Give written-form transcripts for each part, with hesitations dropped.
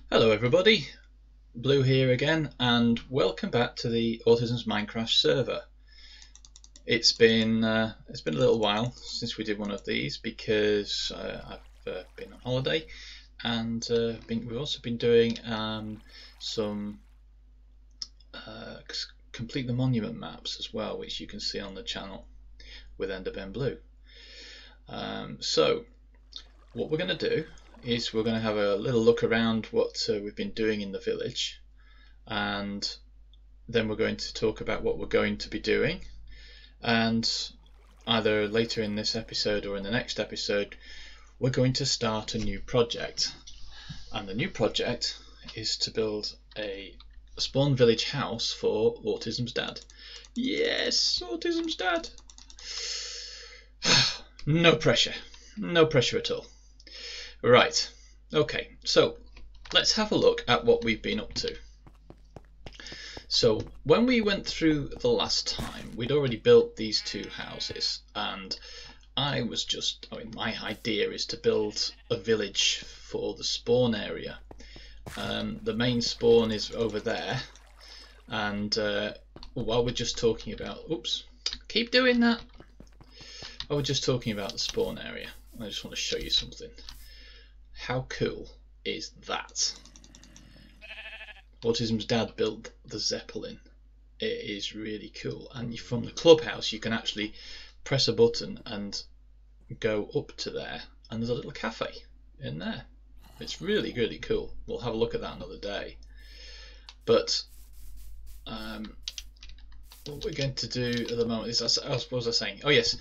Hello everybody, Blue here again, and welcome back to the Autism's Minecraft server. It's been a little while since we did one of these because I've been on holiday, and we've also been doing some complete the monument maps as well, which you can see on the channel with Enderben Blue. So what we're going to do is we're going to have a little look around what we've been doing in the village, and then we're going to talk about what we're going to be doing, and either later in this episode or in the next episode we're going to start a new project. And the new project is to build a spawn village house for Autism's dad. Yes, Autism's dad. No pressure at all. Right, okay, so let's have a look at what we've been up to. So when we went through the last time, we'd already built these two houses, and my idea is to build a village for the spawn area. The main spawn is over there, and while we're just talking about, keep doing that. While we're just talking about the spawn area, I just want to show you something. How cool is that? Autism's dad built the Zeppelin. It is really cool, and from the clubhouse you can actually press a button and go up to there, and there's a little cafe in there. It's really cool. We'll have a look at that another day. But what we're going to do at the moment is, what was I saying? Oh yes,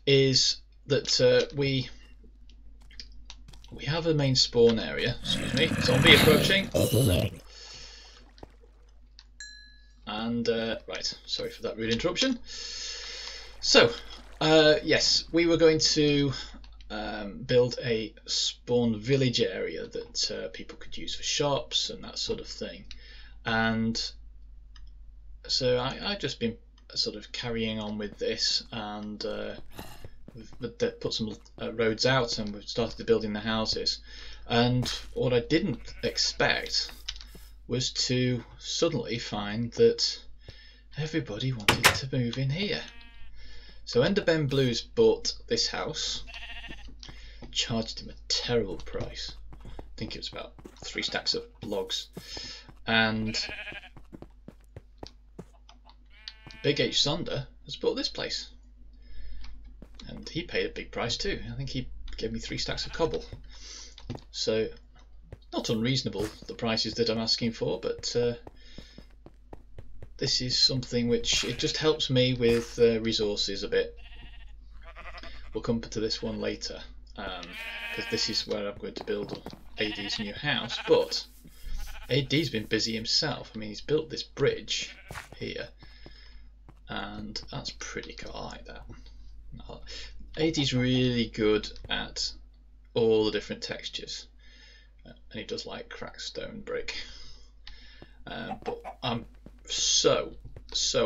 is that we have a main spawn area. Excuse me, zombie approaching. And right, sorry for that rude interruption. So yes, we were going to build a spawn village area that people could use for shops and that sort of thing. And so I've just been sort of carrying on with this, and we've put some roads out, and we've started building the houses. And what I didn't expect was to suddenly find that everybody wanted to move in here. So Enderben Blues bought this house, charged him a terrible price. I think it was about 3 stacks of logs. And Big H Sonder has bought this place, and he paid a big price too. I think he gave me 3 stacks of cobble. So not unreasonable, the prices that I'm asking for, but this is something which it just helps me with resources a bit. We'll come to this one later, because this is where I'm going to build AD's new house. But AD's been busy himself. I mean, he's built this bridge here, and that's pretty cool. I like that. AD's really good at all the different textures, and he does like cracked stone brick. But I'm so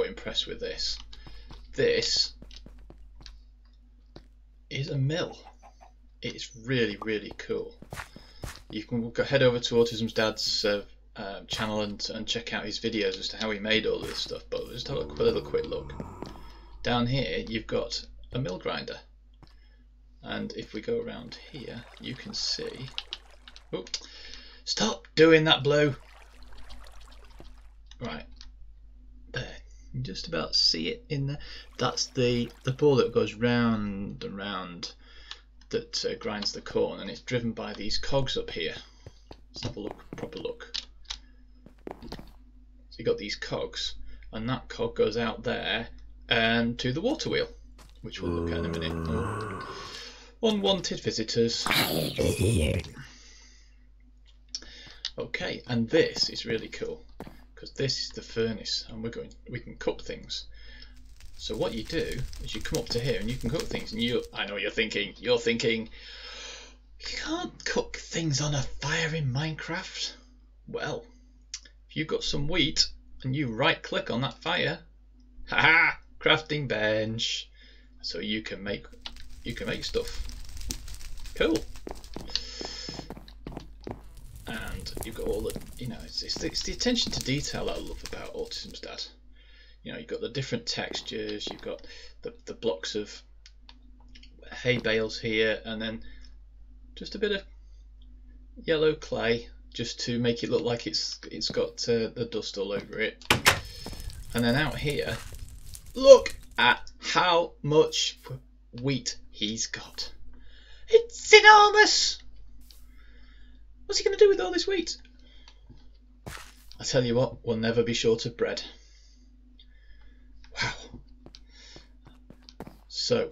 impressed with this. This is a mill. It's really cool. You can go head over to Autism's dad's channel and check out his videos as to how he made all of this stuff. But just have a little quick look. Down here you've got a mill grinder, and if we go around here you can see. Oh, stop doing that, Blue. Right there, you just about see it in there. That's the ball that goes round and round, that grinds the corn, and it's driven by these cogs up here. Let's have a proper look. So you've got these cogs, and that cog goes out there and to the water wheel, which we'll look at in a minute. Oh. Unwanted visitors. Okay, and this is really cool, because this is the furnace, and we can cook things. So what you do is you come up to here and you can cook things, and I know you're thinking you can't cook things on a fire in Minecraft. Well, if you've got some wheat and you right click on that fire, haha, crafting bench, so you can make stuff. Cool. And you've got all it's the attention to detail that I love about Autism's Dad. You know, you've got the different textures, you've got the blocks of hay bales here, and then just a bit of yellow clay just to make it look like it's got the dust all over it. And then out here, look at how much wheat he's got. It's enormous! What's he going to do with all this wheat? I tell you what, we'll never be short of bread. Wow. So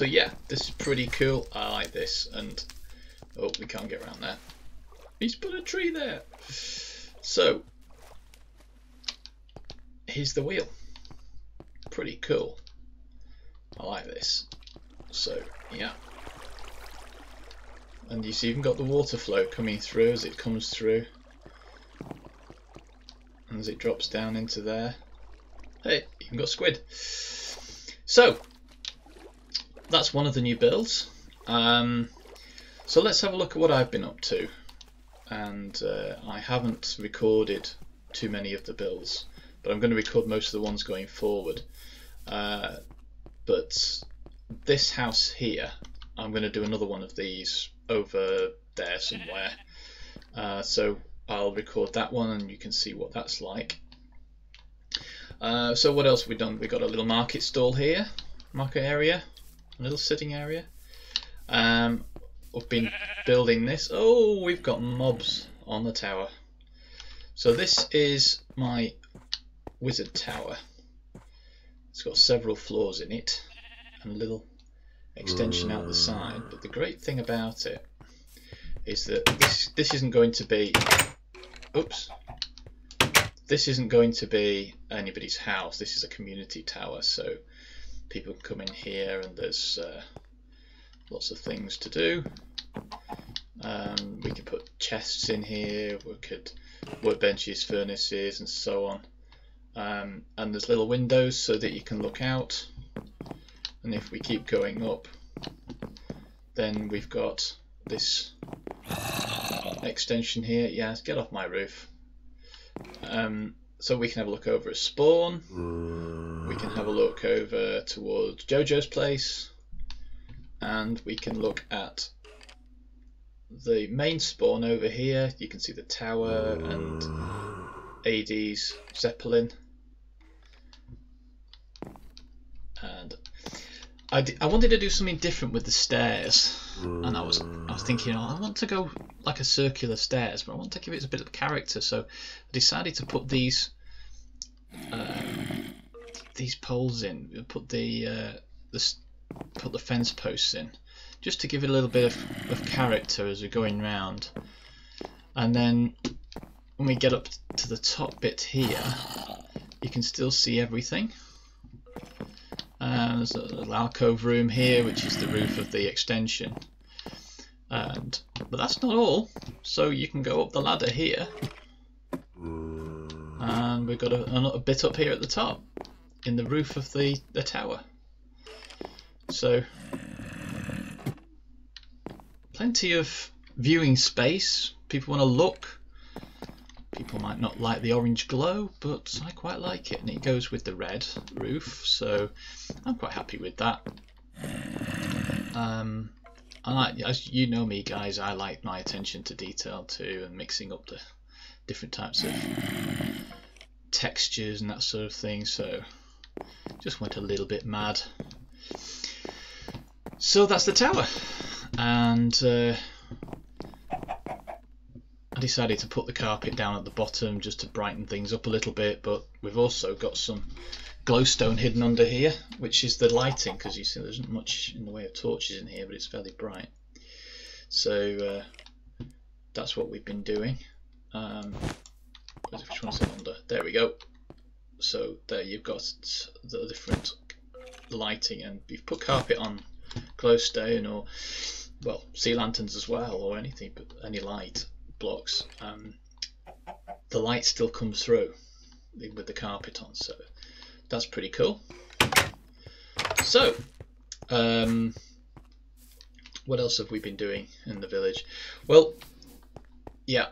yeah, this is pretty cool. I like this. And oh, we can't get around that. He's put a tree there. So here's the wheel. Pretty cool. I like this. So yeah. And you see, you've got the water flow coming through as it comes through, and as it drops down into there. Hey, you've got squid. So that's one of the new builds. So let's have a look at what I've been up to. And I haven't recorded too many of the builds, but I'm going to record most of the ones going forward. But this house here, I'm going to do another one of these over there somewhere. So I'll record that one and you can see what that's like. So what else have we done? We've got a little market stall here, market area, a little sitting area. We've been building this. Oh, we've got mobs on the tower. So this is my wizard tower. It's got several floors in it and a little extension out the side, but the great thing about it is that this isn't going to be, oops, this isn't going to be anybody's house. This is a community tower, so people can come in here and there's lots of things to do. We can put chests in here, we could workbenches, furnaces and so on, and there's little windows so that you can look out. And if we keep going up, then we've got this extension here. Yeah, get off my roof. So we can have a look over at spawn. We can have a look over towards Jojo's place, and we can look at the main spawn over here. You can see the tower and AD's Zeppelin. And I wanted to do something different with the stairs, and I was thinking, oh, I want to go like a circular stairs, but I want to give it a bit of character. So I decided to put these poles in, put the fence posts in, just to give it a little bit of character as we're going round. And then when we get up to the top bit here, you can still see everything. There's a little alcove room here, which is the roof of the extension. But that's not all. So you can go up the ladder here, and we've got a bit up here at the top, in the roof of the tower. So plenty of viewing space. People want to look. People might not like the orange glow, but I quite like it, and it goes with the red roof, so I'm quite happy with that. As you know me, guys, I like my attention to detail too, and mixing up the different types of textures and that sort of thing, so just went a little bit mad. So that's the tower, and I decided to put the carpet down at the bottom just to brighten things up a little bit, but we've also got some glowstone hidden under here, which is the lighting, because you see there isn't much in the way of torches in here, but it's fairly bright. So that's what we've been doing. Which one's it under? There we go. So there you've got the different lighting, and you've put carpet on glowstone, or well, sea lanterns as well, or anything, but any light blocks, the light still comes through with the carpet on, so that's pretty cool. So what else have we been doing in the village? Well, yeah,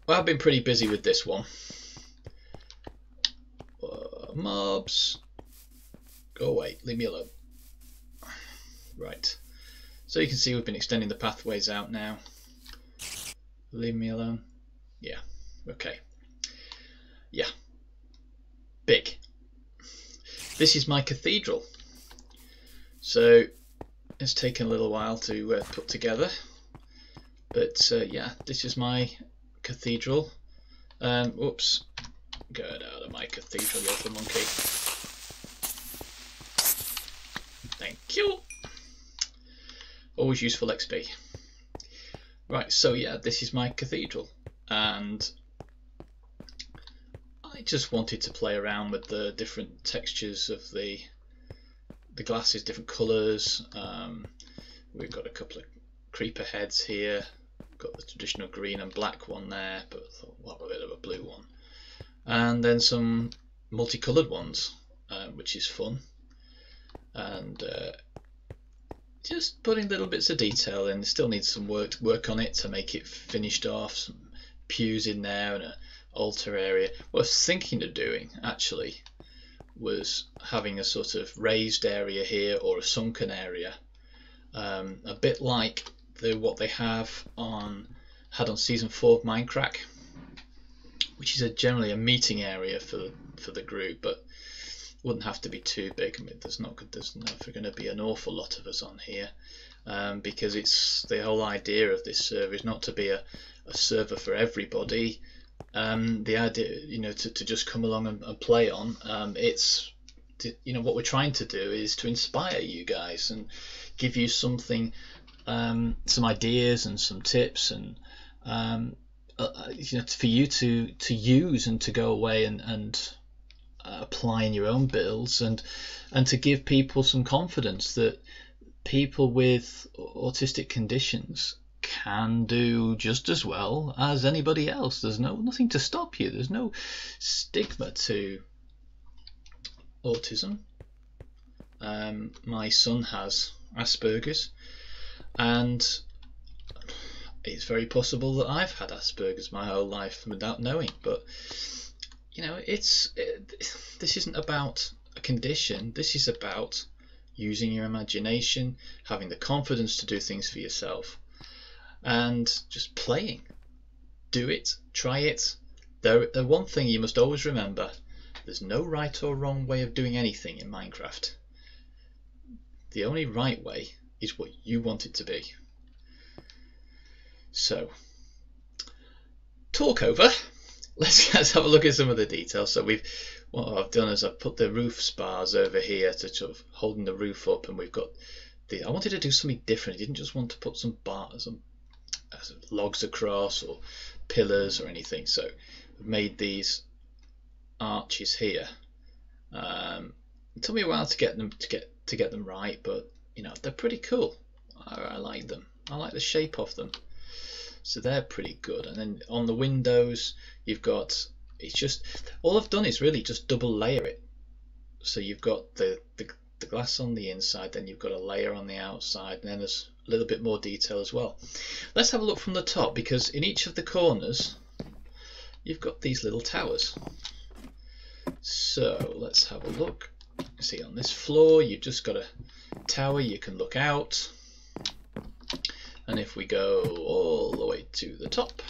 well, I've been pretty busy with this one. Mobs, go away, leave me alone. Right, so you can see we've been extending the pathways out now. Leave me alone. Yeah, okay. Yeah, big. This is my cathedral. So it's taken a little while to put together, but yeah, this is my cathedral. Oops, get out of my cathedral, you little monkey. Thank you. Always useful XP. Right, so yeah, this is my cathedral, and I just wanted to play around with the different textures of the glasses, different colours. We've got a couple of creeper heads here. We've got the traditional green and black one there, but what a bit of a blue one, and then some multicoloured ones, which is fun. And just putting little bits of detail in. Still needs some work on it to make it finished off. Some pews in there and an altar area. What I was thinking of doing actually was having a sort of raised area here, or a sunken area, a bit like what they had on season 4 of Minecraft, which is generally a meeting area for the group, but wouldn't have to be too big. I mean, there's not going to be an awful lot of us on here, because it's the whole idea of this server is not to be a server for everybody. The idea, to just come along and play on. It's, what we're trying to do is to inspire you guys and give you something, some ideas and some tips, and for you to use and to go away and apply in your own builds, and to give people some confidence that people with autistic conditions can do just as well as anybody else. There's nothing to stop you. There's no stigma to autism. My son has Asperger's, and it's very possible that I've had Asperger's my whole life without knowing. But this isn't about a condition. This is about using your imagination, having the confidence to do things for yourself, and just playing. Do it, try it. The one thing you must always remember: there's no right or wrong way of doing anything in Minecraft. The only right way is what you want it to be. So, talk over. Let's have a look at some of the details. So what I've done is I've put the roof spars over here to sort of holding the roof up, and we've got I wanted to do something different. I didn't just want to put some logs across or pillars or anything. So I've made these arches here. It took me a while to get them right, but they're pretty cool. I like them. I like the shape of them. So they're pretty good. And then on the windows, you've got, it's just, all I've done is really just double layer it. So you've got the glass on the inside, then you've got a layer on the outside, and then there's a little bit more detail as well. Let's have a look from the top, because in each of the corners you've got these little towers. So let's have a look. See, on this floor you've just got a tower, you can look out. And if we go all the way to the top,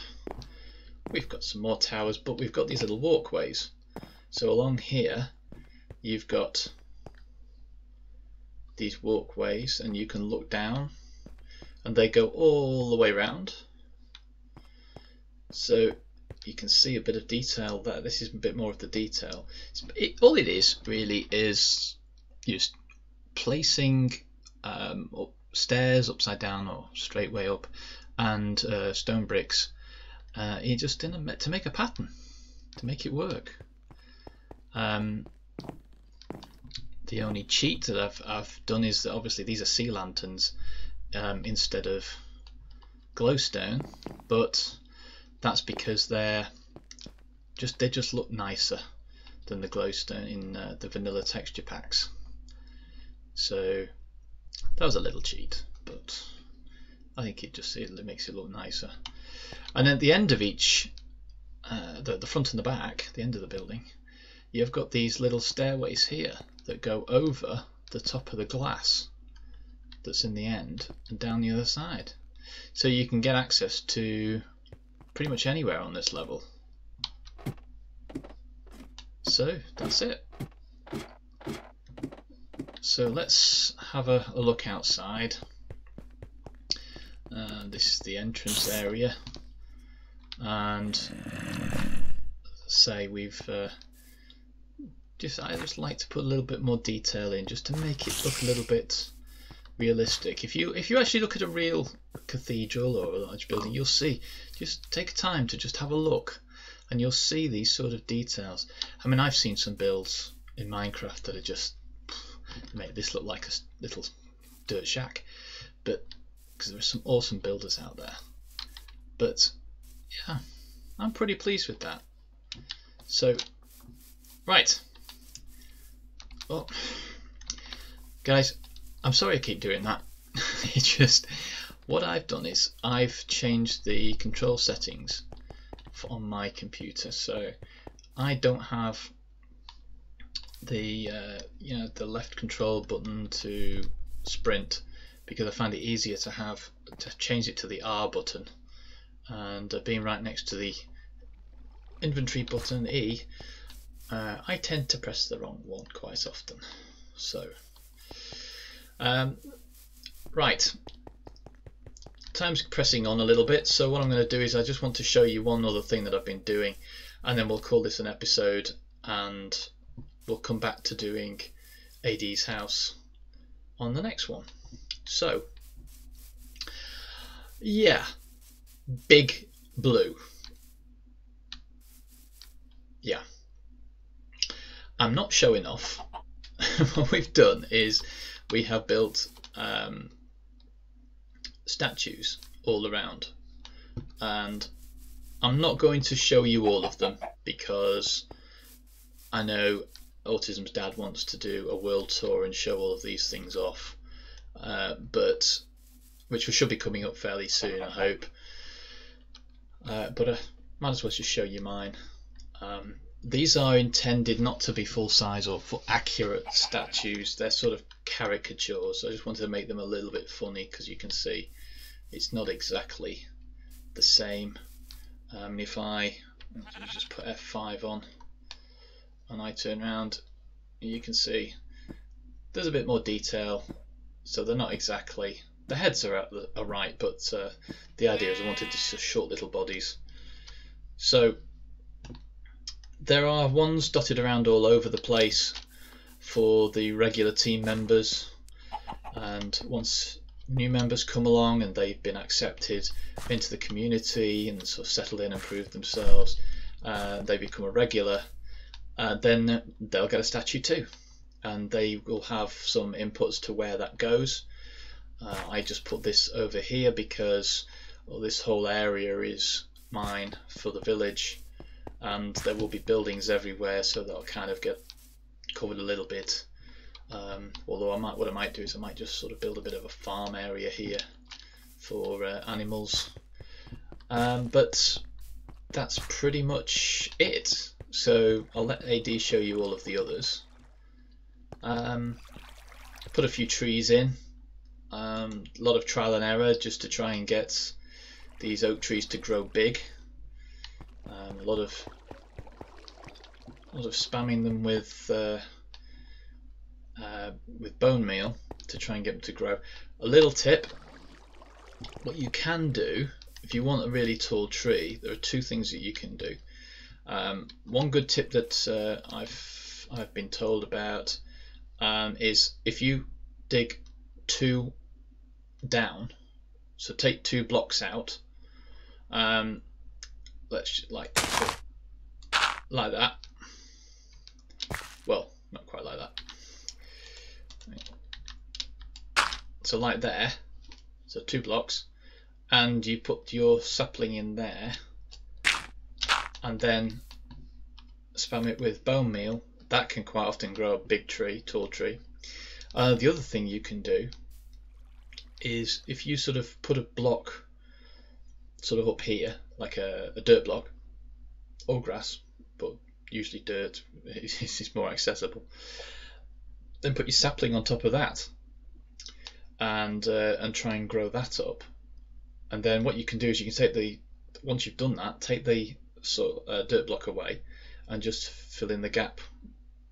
we've got some more towers, but we've got these little walkways. So along here you've got these walkways, and you can look down, and they go all the way around. So you can see a bit of detail there. This is a bit more of the detail. All it is really is just placing stairs upside down or straight way up, and stone bricks. Just to make a pattern, to make it work. The only cheat that I've done is that obviously these are sea lanterns instead of glowstone, but that's because they just look nicer than the glowstone in the vanilla texture packs. So that was a little cheat, but I think it makes it look nicer. And at the end of each, the front and the back, the end of the building, you've got these little stairways here that go over the top of the glass that's in the end and down the other side. So you can get access to pretty much anywhere on this level. So that's it. So let's have a look outside. This is the entrance area, and say we've I just like to put a little bit more detail in just to make it look a little bit realistic. If you actually look at a real cathedral or a large building, you'll see, just take time to just have a look and you'll see these sort of details. I mean, I've seen some builds in Minecraft that are just make this look like a little dirt shack, but because there are some awesome builders out there. But yeah, I'm pretty pleased with that. So right, well guys, I'm sorry I keep doing that. It's just what I've done is I've changed the control settings on my computer, so I don't have the the left control button to sprint, because I find it easier to change it to the R button, and being right next to the inventory button E, I tend to press the wrong one quite often. So right, time's pressing on a little bit, so what I'm going to do is I just want to show you one other thing that I've been doing, and then we'll call this an episode, and we'll come back to doing AD's house on the next one. So yeah, big blue. Yeah, I'm not showing off. What we've done is we have built statues all around, and I'm not going to show you all of them because I know Autism's dad wants to do a world tour and show all of these things off, but which should be coming up fairly soon, I hope. But I might as well just show you mine. These are intended not to be full size or accurate statues, they're sort of caricatures. I just wanted to make them a little bit funny because you can see it's not exactly the same. If I just put F5 on and I turn around, you can see there's a bit more detail, so they're not exactly, the heads are right, but the idea is I wanted just short little bodies. So there are ones dotted around all over the place for the regular team members, and once new members come along and they've been accepted into the community and sort of settled in and proved themselves, they become a regular, then they'll get a statue too, and they will have some inputs to where that goes. I just put this over here because this whole area is mine for the village, and there will be buildings everywhere, so that'll kind of get covered a little bit. Although what I might do is I might just sort of build a bit of a farm area here for animals. But that's pretty much it. So I'll let AD show you all of the others. Put a few trees in. A lot of trial and error just to try and get these oak trees to grow big. A lot of spamming them with bone meal to try and get them to grow. A little tip: what you can do if you want a really tall tree, there are two things that you can do. One good tip that I've been told about is if you dig 2 down, so take 2 blocks out, let's like that. Well, not quite like that. So like there, so 2 blocks, and you put your sapling in there, and then spam it with bone meal. That can quite often grow a big tree, tall tree. The other thing you can do is if you sort of put a block sort of up here, like a dirt block or grass, but usually dirt is more accessible, then put your sapling on top of that and try and grow that up. And then what you can do is you can take the, once you've done that, take the dirt block away and just fill in the gap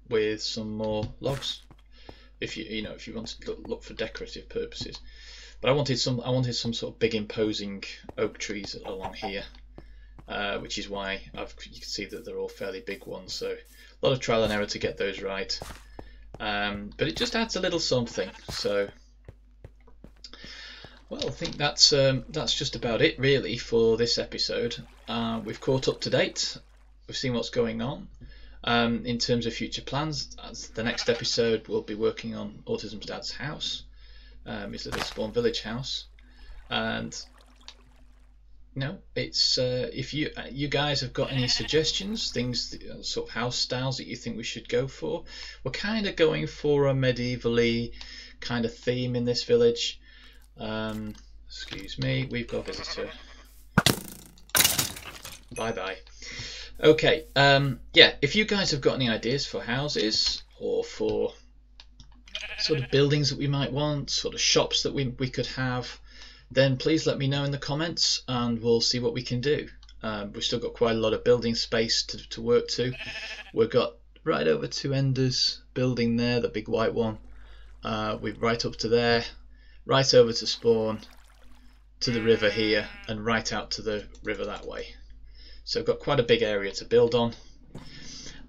with some more logs, if you want to look for decorative purposes. But I wanted some sort of big imposing oak trees along here, which is why you can see that they're all fairly big ones. So a lot of trial and error to get those right, but it just adds a little something. So, well, I think that's just about it really for this episode. We've caught up to date. We've seen what's going on. In terms of future plans, the next episode we'll be working on Autism's dad's house, his little spawn village house. And it's if you guys have got any suggestions, things, sort of house styles that you think we should go for. We're kind of going for a medievally kind of theme in this village. Excuse me, we've got a visitor. Bye bye. Okay, yeah, if you guys have got any ideas for houses or for sort of buildings that we might want, sort of shops that we could have, then please let me know in the comments and we'll see what we can do. We've still got quite a lot of building space to work to. We've got right over to Ender's building there, the big white one. We're right up to there, right over to spawn, to the river here, and right out to the river that way. So I've got quite a big area to build on.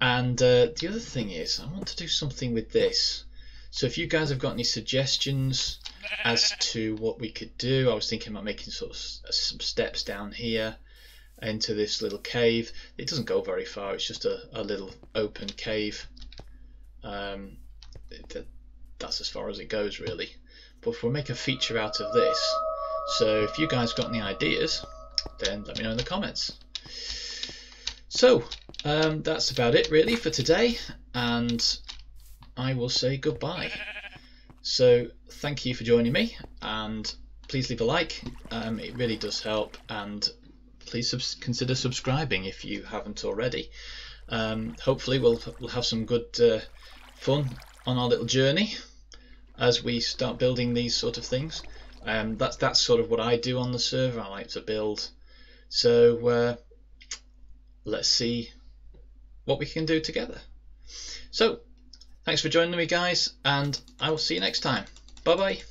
And the other thing is, I want to do something with this. So if you guys have got any suggestions as to what we could do, I was thinking about making sort of some steps down here into this little cave. It doesn't go very far, it's just a little open cave. That's as far as it goes really. But we'll make a feature out of this. So if you guys got any ideas, then let me know in the comments. So that's about it really for today, and I will say goodbye. So thank you for joining me, and please leave a like. It really does help, and please consider subscribing if you haven't already. Hopefully we'll have some good fun on our little journey as we start building these sort of things. That's sort of what I do on the server. I like to build. So let's see what we can do together. So thanks for joining me guys, and I will see you next time. Bye bye.